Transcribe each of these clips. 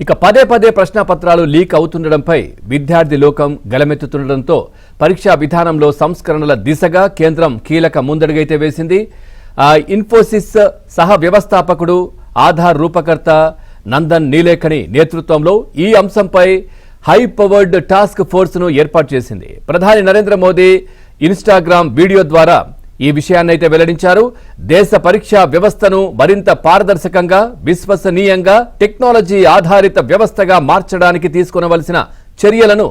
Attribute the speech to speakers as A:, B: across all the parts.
A: ఇక పదే పదే ప్రశ్నపత్రాలు లీక్ అవుతుండడంపై విద్యార్థి లోకం గలమెత్తుతుండడంతో పరీక్షా విధానంలో సంస్కరణల దిశగా కేంద్రం కీలక ముందడుగైతే వేసింది. ఇన్ఫోసిస్ సహ వ్యవస్థాపకుడు ఆధార్ రూపకర్త నందన్ నీలేకని నేతృత్వంలో ఈ అంశంపై హై పవర్డ్ టాస్క్ ఫోర్స్ ను ఏర్పాటు చేసింది. ప్రధాని నరేంద్ర మోదీ ఇన్స్టాగ్రామ్ వీడియో ద్వారా ఈ విషయాన్నైతే వెల్లడించారు. దేశ పరీక్షా వ్యవస్థను మరింత పారదర్శకంగా, విశ్వసనీయంగా, టెక్నాలజీ ఆధారిత వ్యవస్థగా మార్చడానికి తీసుకొనవలసిన చర్యలను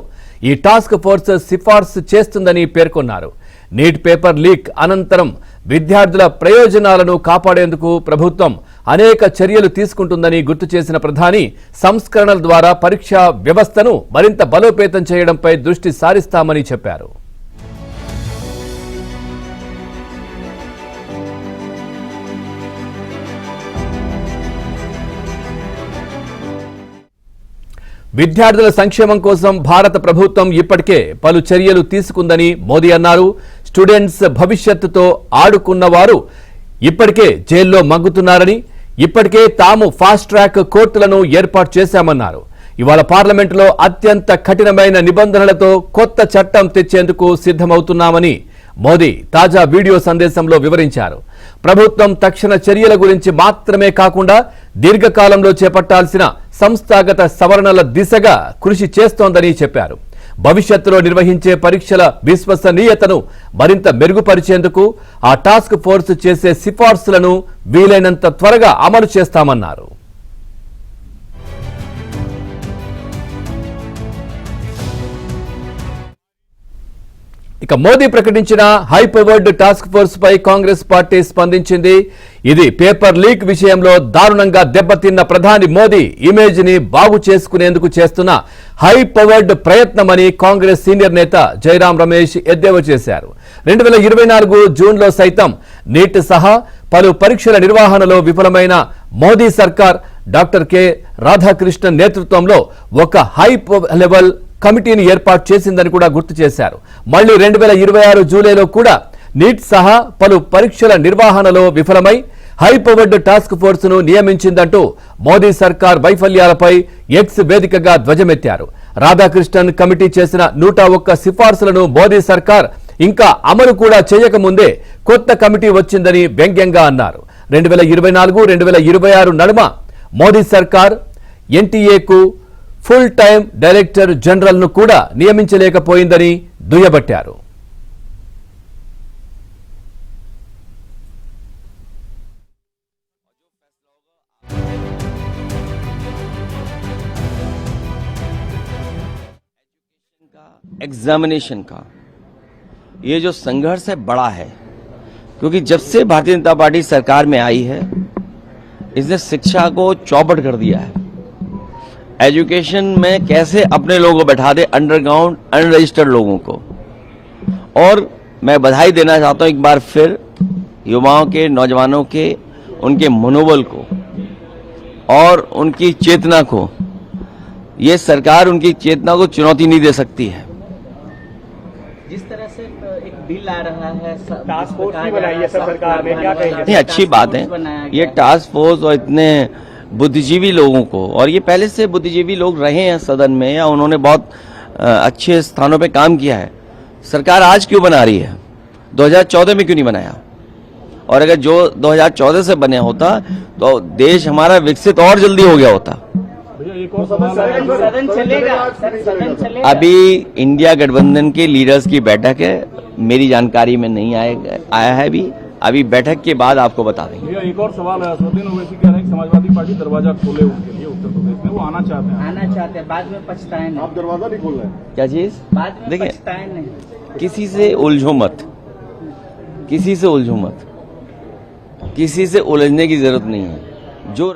A: ఈ టాస్క్ ఫోర్స్ సిఫార్సు చేస్తుందని పేర్కొన్నారు. నీట్ పేపర్ లీక్ అనంతరం విద్యార్థుల ప్రయోజనాలను కాపాడేందుకు ప్రభుత్వం అనేక చర్యలు తీసుకుంటుందని గుర్తు చేసిన ప్రధాని సంస్కరణల ద్వారా పరీక్షా వ్యవస్థను మరింత బలోపేతం చేయడంపై దృష్టి సారిస్తామని చెప్పారు. విద్యార్థుల సంక్షేమం కోసం భారత ప్రభుత్వం ఇప్పటికే పలు చర్యలు తీసుకుందని మోదీ అన్నారు. స్టూడెంట్స్ భవిష్యత్తుతో ఆడుకున్న వారు ఇప్పటికే జైల్లో మగ్గుతున్నారని, ఇప్పటికే తాము ఫాస్ట్ ట్రాక్ కోర్టులను ఏర్పాటు చేశామన్నారు. ఇవాళ పార్లమెంటులో అత్యంత కఠినమైన నిబంధనలతో కొత్త చట్టం తెచ్చేందుకు సిద్ధమవుతున్నామని మోదీ తాజా వీడియో సందేశంలో వివరించారు. ప్రభుత్వం తక్షణ చర్యల గురించి మాత్రమే కాకుండా దీర్ఘకాలంలో చేపట్టాల్సిన సంస్థాగత సవరణల దిశగా కృషి చేస్తోందని చెప్పారు. భవిష్యత్తులో నిర్వహించే పరీక్షల విశ్వసనీయతను మరింత మెరుగుపరిచేందుకు ఆ టాస్క్ ఫోర్స్ చేసే సిఫార్సులను వీలైనంత త్వరగా అమలు చేస్తామన్నారు. ఇక మోదీ ప్రకటించిన హై పవర్డ్ టాస్క్ ఫోర్స్ పై కాంగ్రెస్ పార్టీ స్పందించింది. ఇది పేపర్ లీక్ విషయంలో దారుణంగా దెబ్బతిన్న ప్రధాని మోదీ ఇమేజ్ ని బాగు చేసుకునేందుకు చేస్తున్న హై పవర్డ్ ప్రయత్నమని కాంగ్రెస్ సీనియర్ నేత జైరాం రమేష్ ఎద్దేవా చేశారు. 2024 జూన్లో సైతం నీట్ సహా పలు పరీక్షల నిర్వహణలో విఫలమైన మోదీ సర్కార్ డాక్టర్ కె రాధాకృష్ణన్ నేతృత్వంలో ఒక హై లెవెల్ కమిటీని ఏర్పాటు చేసిందని కూడా గుర్తు చేశారు. మళ్లీ 2026 జూలైలో కూడా నీట్ సహా పలు పరీక్షల నిర్వహణలో విఫలమై హై పవర్డ్ టాస్క్ ఫోర్స్ ను నియమించిందంటూ మోదీ సర్కార్ వైఫల్యాలపై ఎక్స్ వేదికగా ధ్వజమెత్తారు. రాధాకృష్ణన్ కమిటీ చేసిన 101 సిఫార్సులను మోదీ సర్కార్ ఇంకా అమలు కూడా చేయకముందే కొత్త కమిటీ వచ్చిందని వ్యంగ్యంగా అన్నారు. 2024-2026 నడుమ మోదీ సర్కార్ ఎన్టీఏకు ఫుల్ టైం డైరెక్టర్ జనరల్ ను కూడా నియమించలేకపోయిందని దుయ్యబట్టారు.
B: एग्जामिनेशन का ये जो संघर्ष है बड़ा है, क्योंकि जब से भारतीय जनता पार्टी सरकार में आई है इसने शिक्षा को चौपट कर दिया है। एजुकेशन में कैसे अपने लोगों को बैठा दे, अंडरग्राउंड अनरजिस्टर्ड लोगों को। और मैं बधाई देना चाहता हूं एक बार फिर युवाओं के, नौजवानों के, उनके मनोबल को और उनकी चेतना को। ये सरकार उनकी चेतना को चुनौती नहीं दे सकती है।
C: जिस तरह से एक बिल आ रहा है,
D: टास्क फोर्स भी बनाई है सरकार ने, क्या कहेंगे?
B: नहीं, अच्छी बात है ये टास्क फोर्स और इतने बुद्धिजीवी लोगों को, और ये पहले से बुद्धिजीवी लोग रहे हैं सदन में या उन्होंने बहुत अच्छे स्थानों पे काम किया है। सरकार आज क्यों बना रही है? 2014 में क्यों नहीं बनाया? और अगर जो 2014 से बने होता तो देश हमारा विकसित और जल्दी हो गया होता।
C: सदन चलेगा।
B: अभी इंडिया गठबंधन के लीडर्स की बैठक है, मेरी जानकारी में नहीं आया है अभी बैठक के बाद आपको बता देंगे।
D: एक और सवाल है, असदुद्दीन ओवैसी कह रहे हैं कि समाजवादी पार्टी दरवाजा खोले उनके लिए उत्तर प्रदेश में, वो आना चाहते हैं
C: बाद में पछताए नहीं।
D: आप दरवाजा नहीं खोल रहे हैं?
B: क्या चीज?
C: बाद में
B: देखिए,
C: पछताए नहीं।
B: किसी से उलझो मत, किसी से उलझो मत, किसी से उलझने की जरूरत नहीं है। जो